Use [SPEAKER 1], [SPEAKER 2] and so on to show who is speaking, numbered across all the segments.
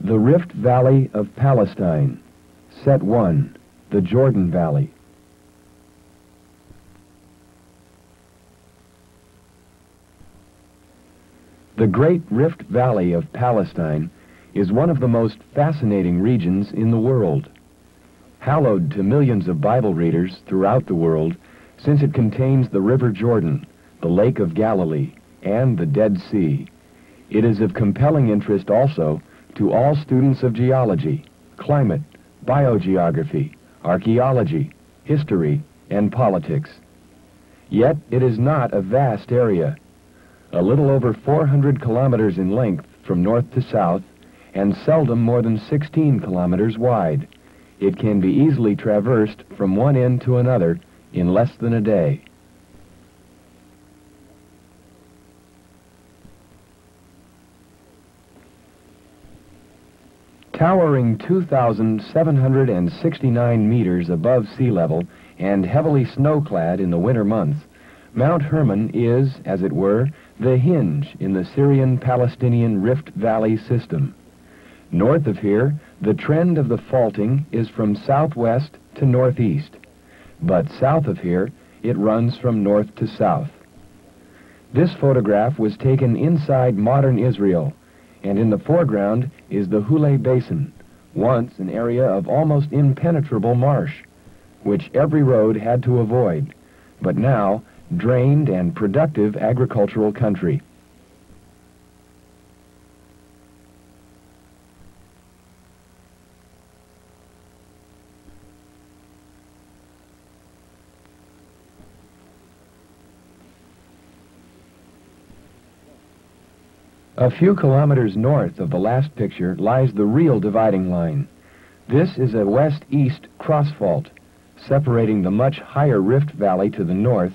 [SPEAKER 1] The Rift Valley of Palestine. Set 1. The Jordan Valley. The Great Rift Valley of Palestine is one of the most fascinating regions in the world. Hallowed to millions of Bible readers throughout the world, since it contains the River Jordan, the Lake of Galilee, and the Dead Sea. It is of compelling interest also to all students of geology, climate, biogeography, archaeology, history, and politics. Yet it is not a vast area. A little over 400 kilometers in length from north to south, and seldom more than 16 kilometers wide. It can be easily traversed from one end to another in less than a day. Towering 2,769 meters above sea level and heavily snow-clad in the winter months, Mount Hermon is, as it were, the hinge in the Syrian-Palestinian Rift Valley system. North of here, the trend of the faulting is from southwest to northeast, but south of here, it runs from north to south. This photograph was taken inside modern Israel, and in the foreground is the Hule Basin, once an area of almost impenetrable marsh, which every road had to avoid, but now drained and productive agricultural country. A few kilometers north of the last picture lies the real dividing line. This is a west-east cross-fault, separating the much higher Rift Valley to the north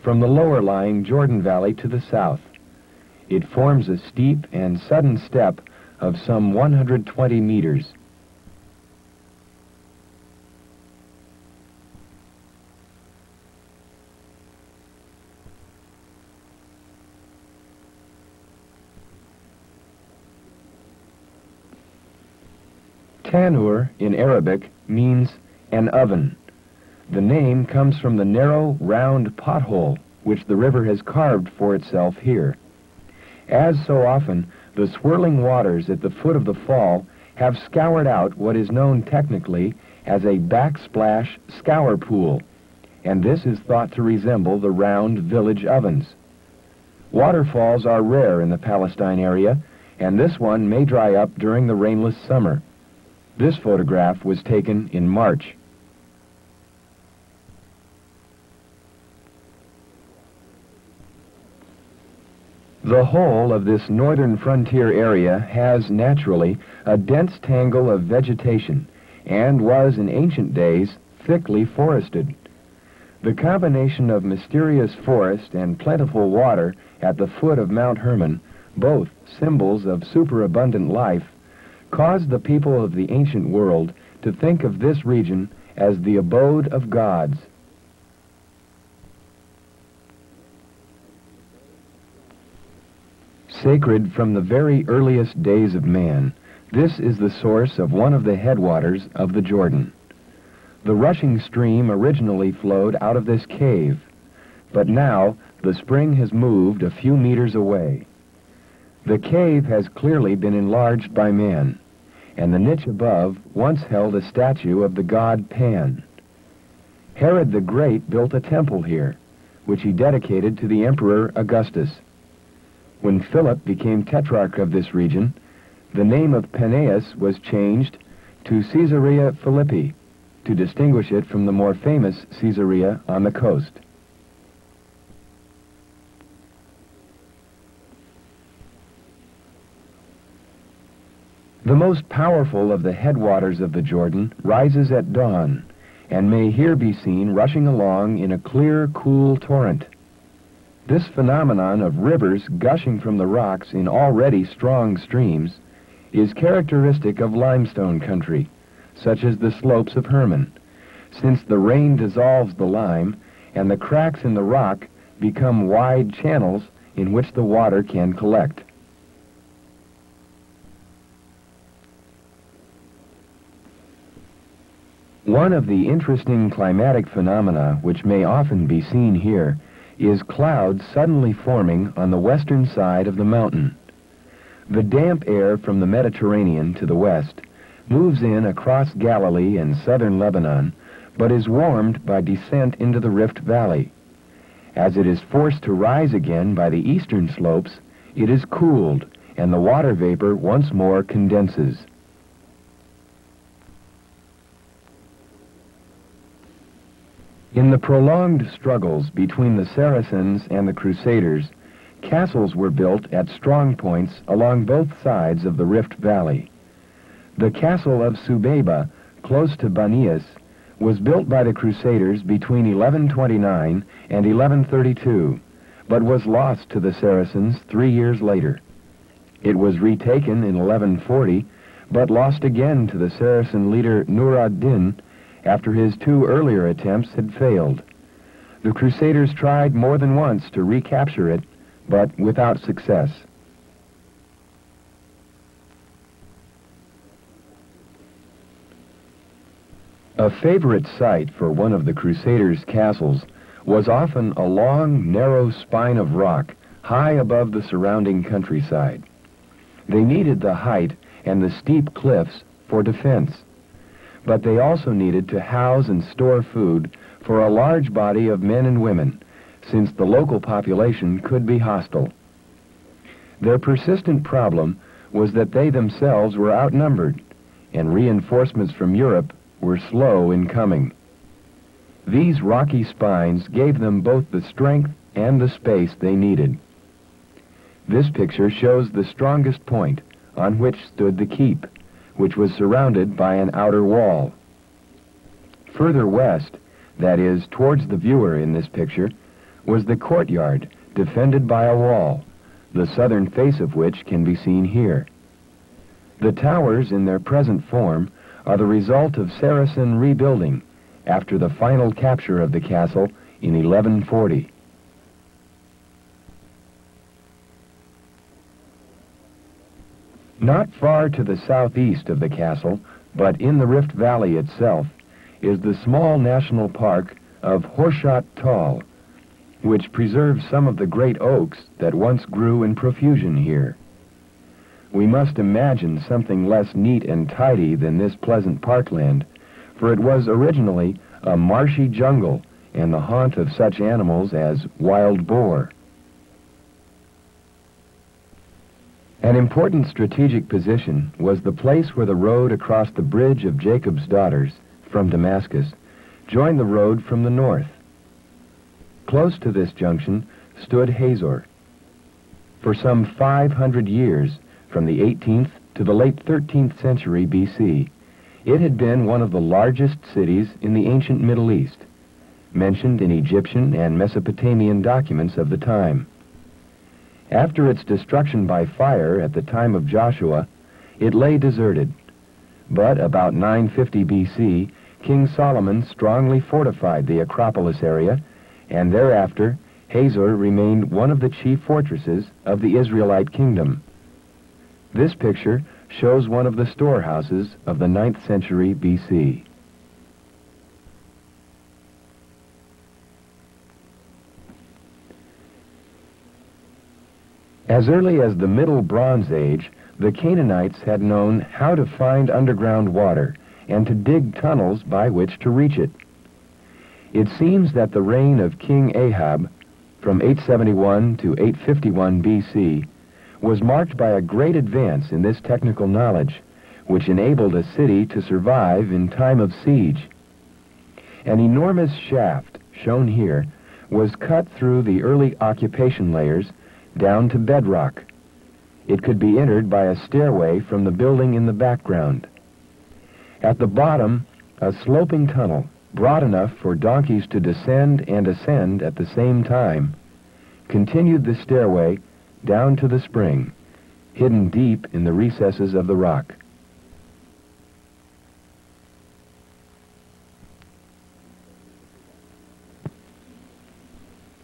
[SPEAKER 1] from the lower-lying Jordan Valley to the south. It forms a steep and sudden step of some 120 meters. Tanur in Arabic means an oven. The name comes from the narrow, round pothole which the river has carved for itself here. As so often, the swirling waters at the foot of the fall have scoured out what is known technically as a backsplash scour pool, and this is thought to resemble the round village ovens. Waterfalls are rare in the Palestine area, and this one may dry up during the rainless summer. This photograph was taken in March. The whole of this northern frontier area has, naturally, a dense tangle of vegetation and was, in ancient days, thickly forested. The combination of mysterious forest and plentiful water at the foot of Mount Hermon, both symbols of superabundant life, caused the people of the ancient world to think of this region as the abode of gods. Sacred from the very earliest days of man, this is the source of one of the headwaters of the Jordan. The rushing stream originally flowed out of this cave, but now the spring has moved a few meters away. The cave has clearly been enlarged by man, and the niche above once held a statue of the god Pan. Herod the Great built a temple here, which he dedicated to the Emperor Augustus. When Philip became tetrarch of this region, the name of Paneas was changed to Caesarea Philippi to distinguish it from the more famous Caesarea on the coast. The most powerful of the headwaters of the Jordan rises at dawn, and may here be seen rushing along in a clear, cool torrent. This phenomenon of rivers gushing from the rocks in already strong streams is characteristic of limestone country, such as the slopes of Hermon, since the rain dissolves the lime and the cracks in the rock become wide channels in which the water can collect. One of the interesting climatic phenomena which may often be seen here is clouds suddenly forming on the western side of the mountain. The damp air from the Mediterranean to the west moves in across Galilee and southern Lebanon, but is warmed by descent into the Rift Valley. As it is forced to rise again by the eastern slopes, it is cooled, and the water vapor once more condenses. In the prolonged struggles between the Saracens and the Crusaders, castles were built at strong points along both sides of the Rift Valley. The castle of Subeba, close to Banias, was built by the Crusaders between 1129 and 1132, but was lost to the Saracens 3 years later. It was retaken in 1140, but lost again to the Saracen leader Nur ad-Din after his 2 earlier attempts had failed. The Crusaders tried more than once to recapture it, but without success. A favorite site for one of the Crusaders' castles was often a long, narrow spine of rock high above the surrounding countryside. They needed the height and the steep cliffs for defense, but they also needed to house and store food for a large body of men and women, since the local population could be hostile. Their persistent problem was that they themselves were outnumbered, and reinforcements from Europe were slow in coming. These rocky spines gave them both the strength and the space they needed. This picture shows the strongest point on which stood the keep, which was surrounded by an outer wall. Further west, that is, towards the viewer in this picture, was the courtyard defended by a wall, the southern face of which can be seen here. The towers in their present form are the result of Saracen rebuilding after the final capture of the castle in 1140. Not far to the southeast of the castle, but in the Rift Valley itself, is the small national park of Horshat Tal, which preserves some of the great oaks that once grew in profusion here. We must imagine something less neat and tidy than this pleasant parkland, for it was originally a marshy jungle and the haunt of such animals as wild boar. An important strategic position was the place where the road across the Bridge of Jacob's Daughters from Damascus joined the road from the north. Close to this junction stood Hazor. For some 500 years, from the 18th to the late 13th century B.C., it had been one of the largest cities in the ancient Middle East, mentioned in Egyptian and Mesopotamian documents of the time. After its destruction by fire at the time of Joshua, it lay deserted. But about 950 B.C., King Solomon strongly fortified the Acropolis area, and thereafter Hazor remained one of the chief fortresses of the Israelite kingdom. This picture shows one of the storehouses of the 9th century B.C. As early as the Middle Bronze Age, the Canaanites had known how to find underground water and to dig tunnels by which to reach it. It seems that the reign of King Ahab, from 871 to 851 B.C., was marked by a great advance in this technical knowledge, which enabled a city to survive in time of siege. An enormous shaft, shown here, was cut through the early occupation layers down to bedrock. It could be entered by a stairway from the building in the background. At the bottom, a sloping tunnel, broad enough for donkeys to descend and ascend at the same time, continued the stairway down to the spring, hidden deep in the recesses of the rock.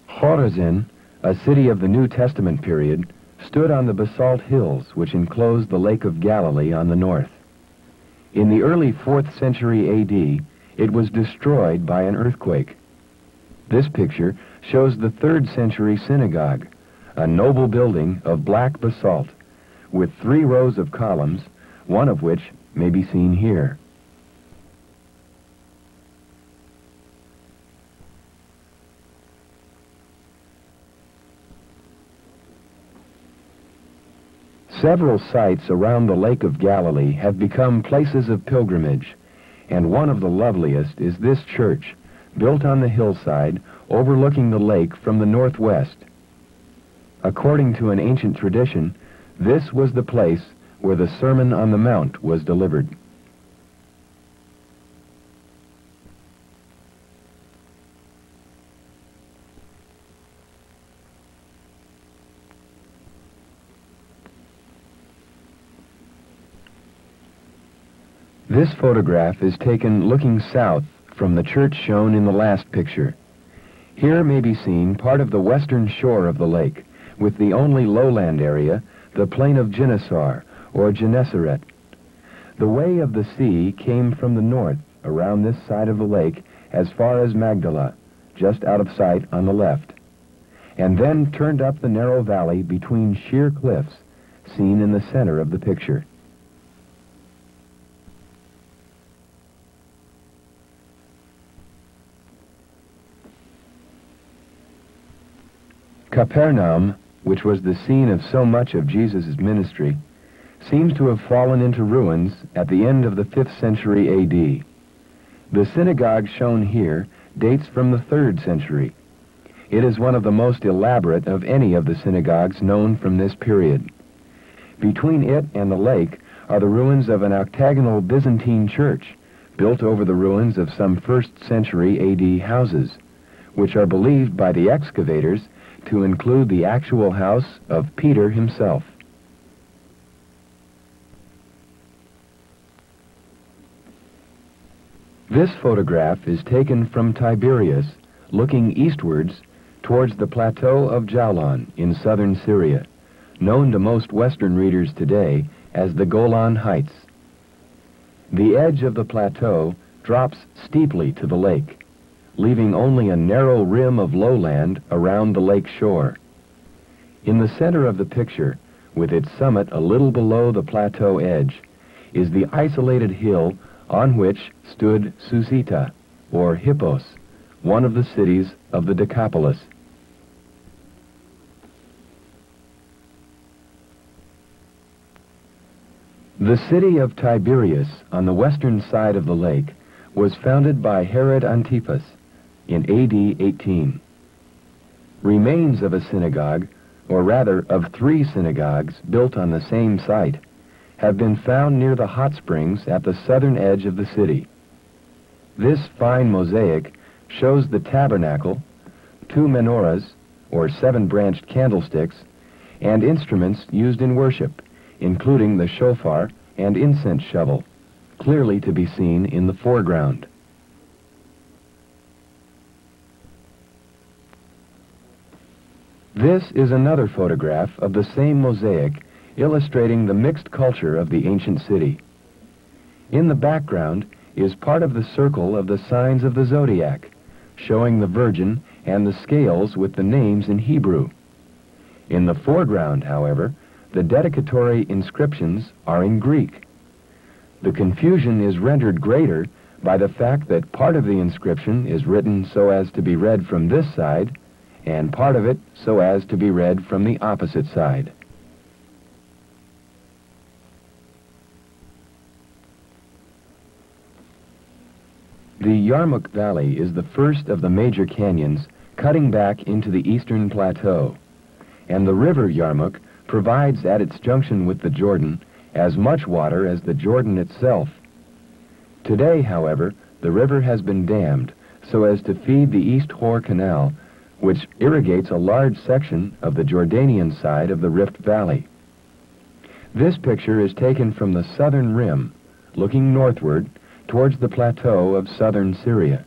[SPEAKER 1] Chorazin, a city of the New Testament period, stood on the basalt hills which enclosed the Lake of Galilee on the north. In the early 4th century A.D., it was destroyed by an earthquake. This picture shows the 3rd century synagogue, a noble building of black basalt, with 3 rows of columns, one of which may be seen here. Several sites around the Lake of Galilee have become places of pilgrimage, and one of the loveliest is this church, built on the hillside overlooking the lake from the northwest. According to an ancient tradition, this was the place where the Sermon on the Mount was delivered. This photograph is taken looking south from the church shown in the last picture. Here may be seen part of the western shore of the lake, with the only lowland area, the plain of Gennesaret, or Gennesaret. The way of the sea came from the north around this side of the lake as far as Magdala, just out of sight on the left, and then turned up the narrow valley between sheer cliffs, seen in the center of the picture. Capernaum, which was the scene of so much of Jesus' ministry, seems to have fallen into ruins at the end of the 5th century A.D. The synagogue shown here dates from the 3rd century. It is one of the most elaborate of any of the synagogues known from this period. Between it and the lake are the ruins of an octagonal Byzantine church, built over the ruins of some 1st century A.D. houses, which are believed by the excavators to include the actual house of Peter himself. This photograph is taken from Tiberias, looking eastwards towards the plateau of Jaulan in southern Syria, known to most Western readers today as the Golan Heights. The edge of the plateau drops steeply to the lake, leaving only a narrow rim of lowland around the lake shore. In the center of the picture, with its summit a little below the plateau edge, is the isolated hill on which stood Susita, or Hippos, one of the cities of the Decapolis. The city of Tiberias, on the western side of the lake, was founded by Herod Antipas in A.D. 18. Remains of a synagogue, or rather of 3 synagogues built on the same site, have been found near the hot springs at the southern edge of the city. This fine mosaic shows the tabernacle, 2 menorahs, or 7-branched candlesticks, and instruments used in worship, including the shofar and incense shovel, clearly to be seen in the foreground. This is another photograph of the same mosaic, illustrating the mixed culture of the ancient city. In the background is part of the circle of the signs of the zodiac, showing the Virgin and the scales with the names in Hebrew. In the foreground, however, the dedicatory inscriptions are in Greek. The confusion is rendered greater by the fact that part of the inscription is written so as to be read from this side, and part of it so as to be read from the opposite side. The Yarmouk Valley is the first of the major canyons cutting back into the eastern plateau, and the river Yarmouk provides at its junction with the Jordan as much water as the Jordan itself. Today, however, the river has been dammed so as to feed the East Hor Canal, which irrigates a large section of the Jordanian side of the Rift Valley. This picture is taken from the southern rim, looking northward towards the plateau of southern Syria.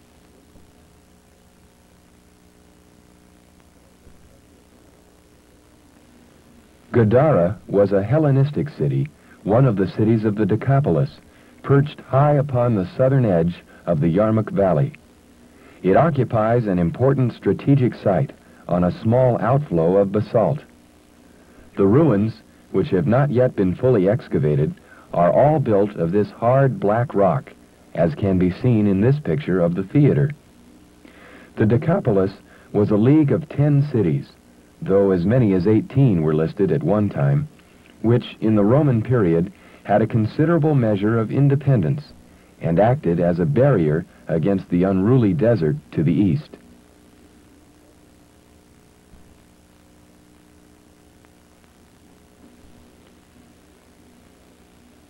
[SPEAKER 1] Gadara was a Hellenistic city, one of the cities of the Decapolis, perched high upon the southern edge of the Yarmouk Valley. It occupies an important strategic site on a small outflow of basalt. The ruins, which have not yet been fully excavated, are all built of this hard black rock, as can be seen in this picture of the theater. The Decapolis was a league of 10 cities, though as many as 18 were listed at one time, which in the Roman period had a considerable measure of independence and acted as a barrier against the unruly desert to the east.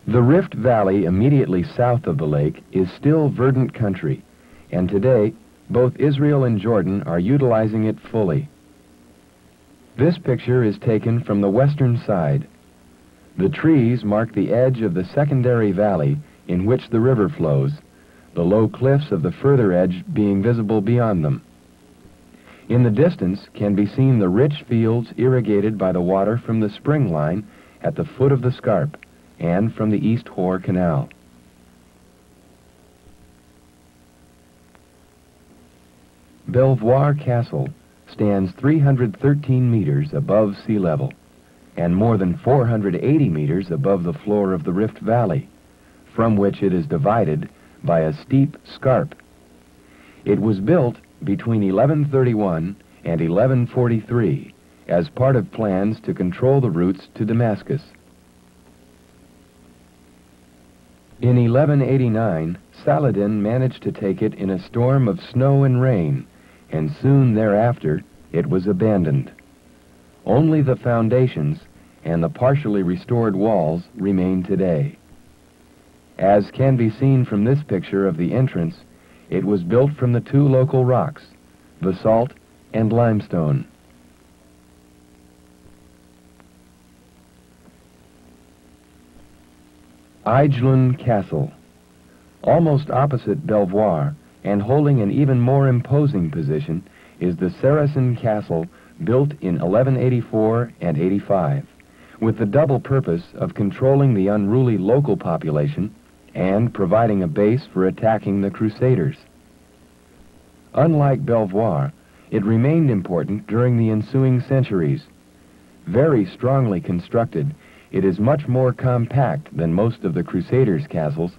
[SPEAKER 1] The Rift Valley immediately south of the lake is still verdant country, and today both Israel and Jordan are utilizing it fully. This picture is taken from the western side. The trees mark the edge of the secondary valley in which the river flows, the low cliffs of the further edge being visible beyond them. In the distance can be seen the rich fields irrigated by the water from the spring line at the foot of the scarp and from the East Hor Canal. Belvoir Castle stands 313 meters above sea level and more than 480 meters above the floor of the Rift Valley, from which it is divided by a steep scarp. It was built between 1131 and 1143 as part of plans to control the routes to Damascus. In 1189, Saladin managed to take it in a storm of snow and rain, and soon thereafter it was abandoned. Only the foundations and the partially restored walls remain today. As can be seen from this picture of the entrance, it was built from the two local rocks, basalt and limestone. Aijlun Castle. Almost opposite Belvoir, and holding an even more imposing position, is the Saracen Castle built in 1184 and 85, with the double purpose of controlling the unruly local population and providing a base for attacking the Crusaders. Unlike Belvoir, it remained important during the ensuing centuries. Very strongly constructed, it is much more compact than most of the Crusaders' castles,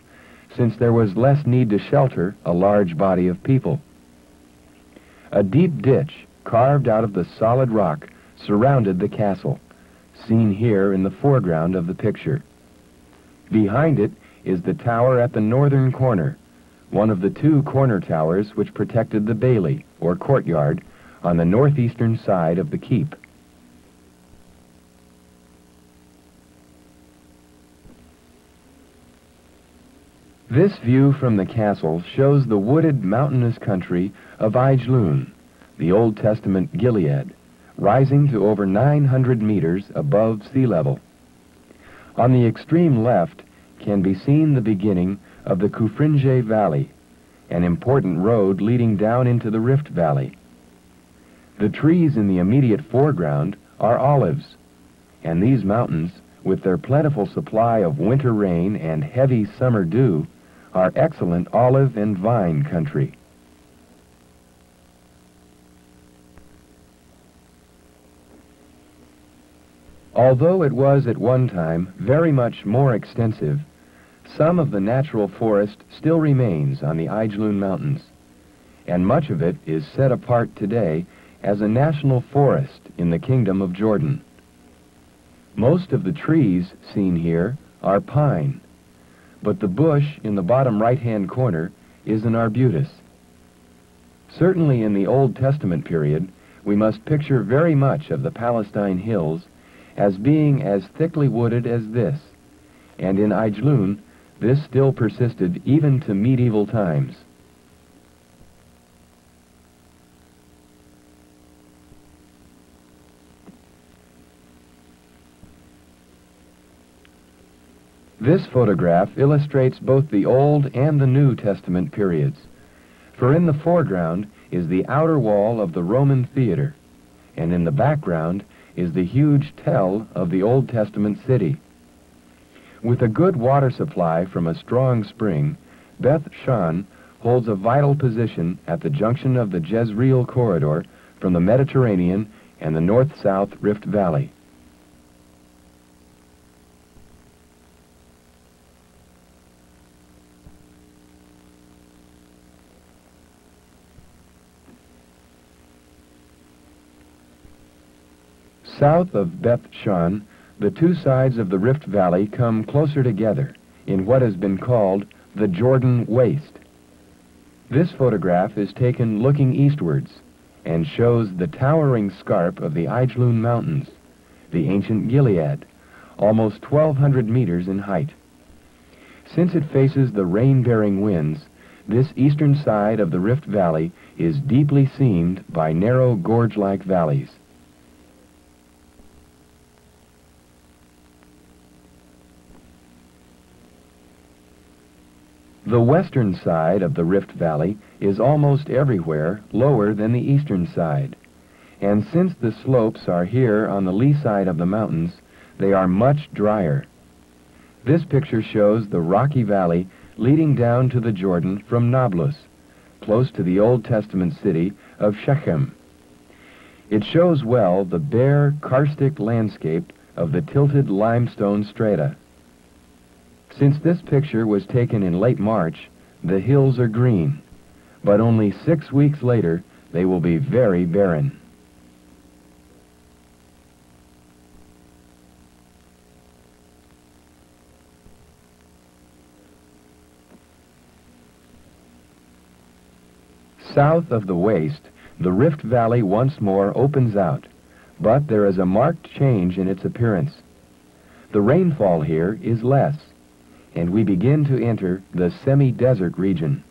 [SPEAKER 1] since there was less need to shelter a large body of people. A deep ditch carved out of the solid rock surrounded the castle, seen here in the foreground of the picture. Behind it is the tower at the northern corner, one of the two corner towers which protected the bailey, or courtyard, on the northeastern side of the keep. This view from the castle shows the wooded mountainous country of Aijlun, the Old Testament Gilead, rising to over 900 meters above sea level. On the extreme left can be seen the beginning of the Kufrinje Valley, an important road leading down into the Rift Valley. The trees in the immediate foreground are olives, and these mountains, with their plentiful supply of winter rain and heavy summer dew, are excellent olive and vine country. Although it was at one time very much more extensive, some of the natural forest still remains on the Aijlun Mountains, and much of it is set apart today as a national forest in the Kingdom of Jordan. Most of the trees seen here are pine, but the bush in the bottom right-hand corner is an arbutus. Certainly in the Old Testament period, we must picture very much of the Palestine hills as being as thickly wooded as this, and in Aijlun, this still persisted even to medieval times. This photograph illustrates both the Old and the New Testament periods, for in the foreground is the outer wall of the Roman theater, and in the background is the huge tell of the Old Testament city. With a good water supply from a strong spring, Beth Shan holds a vital position at the junction of the Jezreel corridor from the Mediterranean and the north-south Rift Valley. South of Beth Shan, the two sides of the Rift Valley come closer together in what has been called the Jordan Waste. This photograph is taken looking eastwards and shows the towering scarp of the Ijlun Mountains, the ancient Gilead, almost 1,200 meters in height. Since it faces the rain-bearing winds, this eastern side of the Rift Valley is deeply seamed by narrow gorge-like valleys. The western side of the Rift Valley is almost everywhere lower than the eastern side, and since the slopes are here on the lee side of the mountains, they are much drier. This picture shows the rocky valley leading down to the Jordan from Nablus, close to the Old Testament city of Shechem. It shows well the bare, karstic landscape of the tilted limestone strata. Since this picture was taken in late March, the hills are green, but only 6 weeks later they will be very barren. South of the waste, the Rift Valley once more opens out, but there is a marked change in its appearance. The rainfall here is less, and we begin to enter the semi-desert region.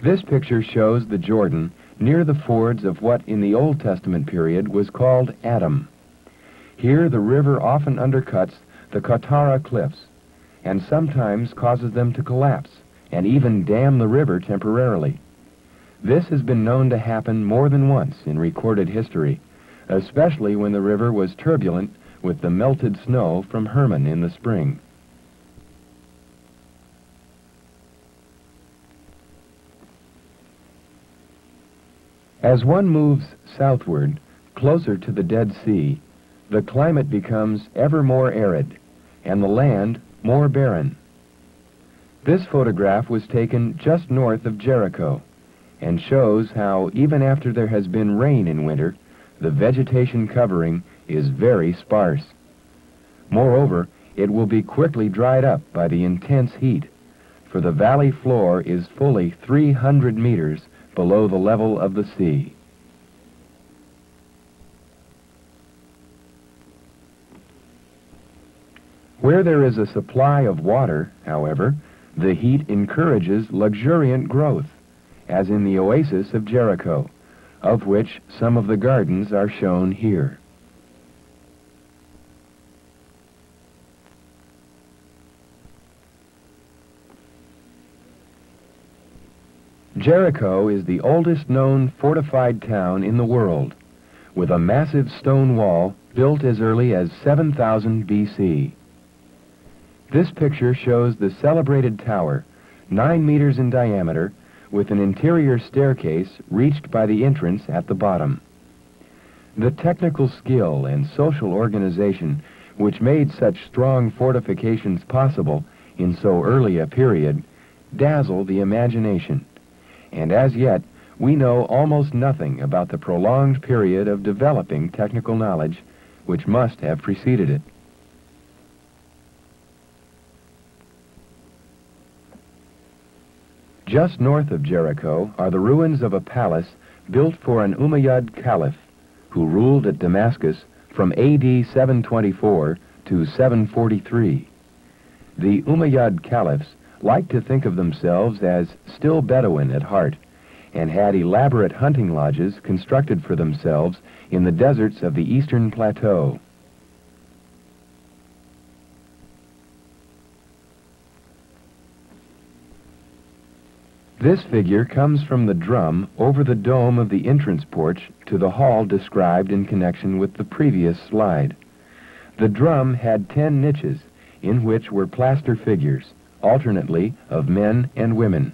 [SPEAKER 1] This picture shows the Jordan near the fords of what in the Old Testament period was called Adam. Here the river often undercuts the Katara cliffs and sometimes causes them to collapse and even dam the river temporarily. This has been known to happen more than once in recorded history, especially when the river was turbulent with the melted snow from Hermon in the spring. As one moves southward, closer to the Dead Sea, the climate becomes ever more arid, and the land more barren. This photograph was taken just north of Jericho, and shows how, even after there has been rain in winter, the vegetation covering is very sparse. Moreover, it will be quickly dried up by the intense heat, for the valley floor is fully 300 meters below the level of the sea. Where there is a supply of water, however, the heat encourages luxuriant growth, as in the oasis of Jericho, of which some of the gardens are shown here. Jericho is the oldest known fortified town in the world, with a massive stone wall built as early as 7000 BC. This picture shows the celebrated tower, 9 meters in diameter, with an interior staircase reached by the entrance at the bottom. The technical skill and social organization which made such strong fortifications possible in so early a period dazzle the imagination, and as yet we know almost nothing about the prolonged period of developing technical knowledge which must have preceded it. Just north of Jericho are the ruins of a palace built for an Umayyad caliph who ruled at Damascus from AD 724 to 743. The Umayyad caliphs liked to think of themselves as still Bedouin at heart, and had elaborate hunting lodges constructed for themselves in the deserts of the eastern plateau. This figure comes from the drum over the dome of the entrance porch to the hall described in connection with the previous slide. The drum had 10 niches in which were plaster figures, alternately of men and women.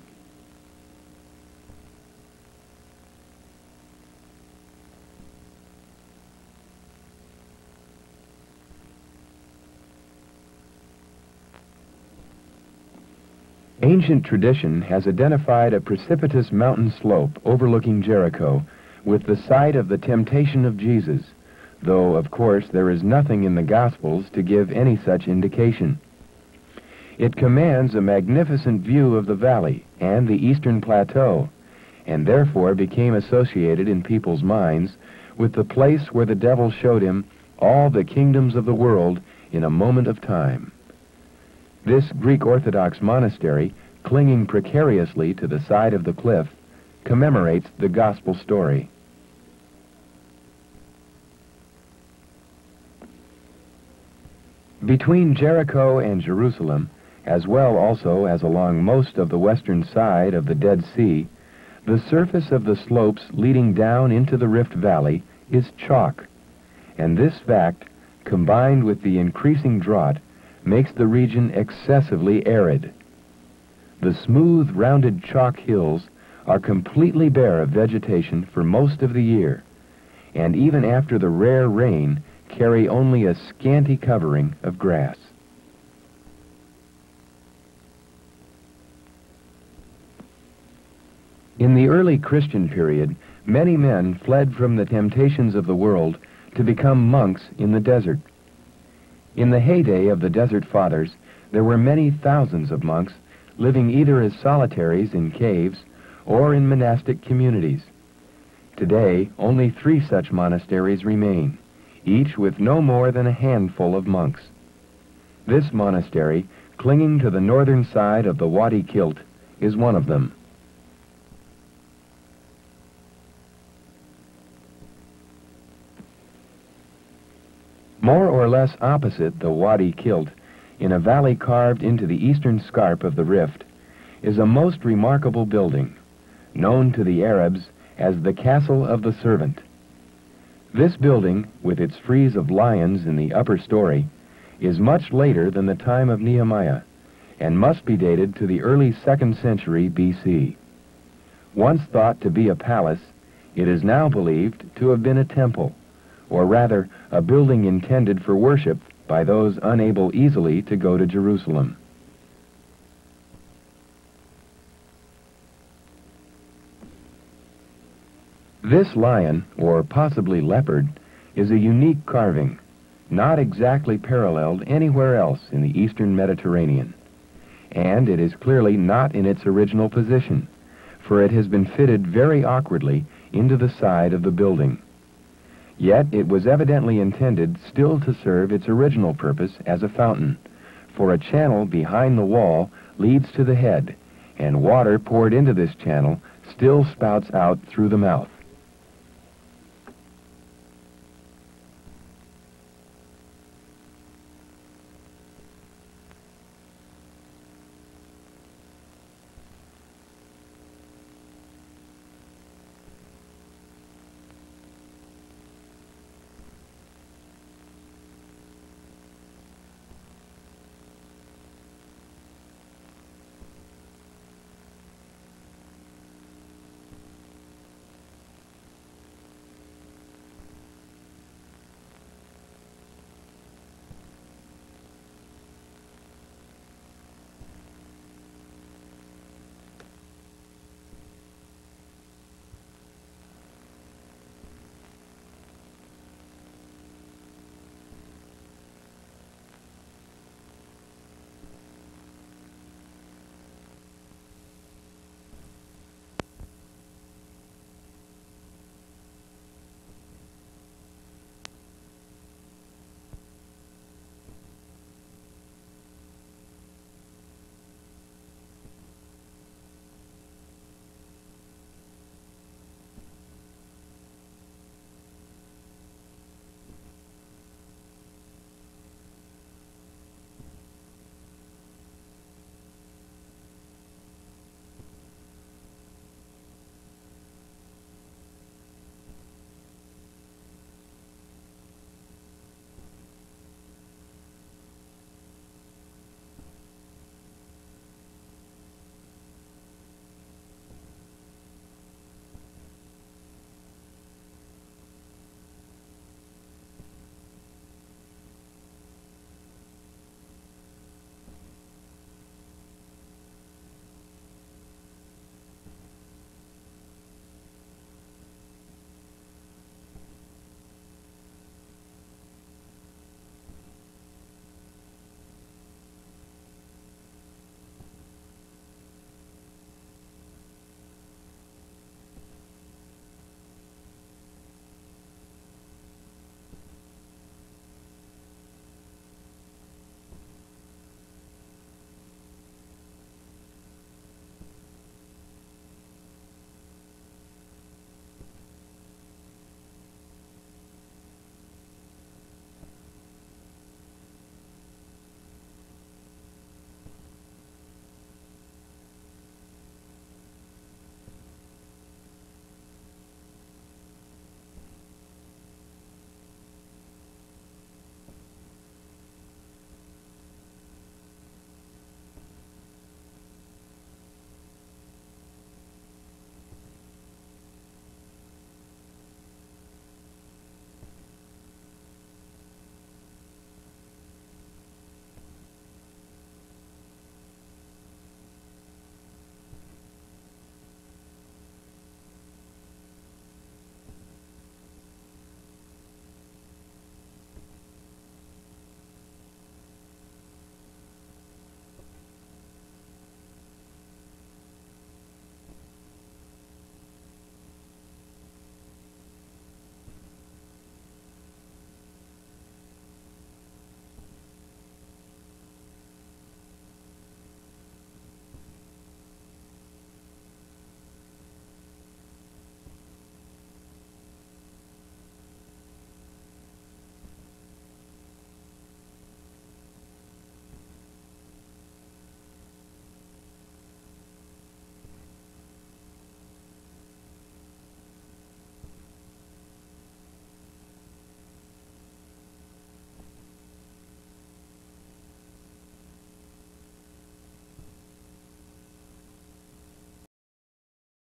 [SPEAKER 1] Ancient tradition has identified a precipitous mountain slope overlooking Jericho with the site of the temptation of Jesus, though, of course, there is nothing in the Gospels to give any such indication. It commands a magnificent view of the valley and the eastern plateau, and therefore became associated in people's minds with the place where the devil showed him all the kingdoms of the world in a moment of time. This Greek Orthodox monastery, clinging precariously to the side of the cliff, commemorates the gospel story. Between Jericho and Jerusalem, as well also as along most of the western side of the Dead Sea, the surface of the slopes leading down into the Rift Valley is chalk, and this fact, combined with the increasing drought, makes the region excessively arid. The smooth, rounded chalk hills are completely bare of vegetation for most of the year, and even after the rare rain, carry only a scanty covering of grass. In the early Christian period, many men fled from the temptations of the world to become monks in the desert. In the heyday of the Desert Fathers, there were many thousands of monks living either as solitaries in caves or in monastic communities. Today, only 3 such monasteries remain, each with no more than a handful of monks. This monastery, clinging to the northern side of the Wadi Kilt, is one of them. More or less opposite the Wadi Kilt, in a valley carved into the eastern scarp of the rift, is a most remarkable building, known to the Arabs as the Castle of the Servant. This building, with its frieze of lions in the upper story, is much later than the time of Nehemiah, and must be dated to the early 2nd century B.C. Once thought to be a palace, it is now believed to have been a temple, or rather, a building intended for worship by those unable easily to go to Jerusalem. This lion, or possibly leopard, is a unique carving, not exactly paralleled anywhere else in the eastern Mediterranean. And it is clearly not in its original position, for it has been fitted very awkwardly into the side of the building. Yet it was evidently intended still to serve its original purpose as a fountain, for a channel behind the wall leads to the head, and water poured into this channel still spouts out through the mouth.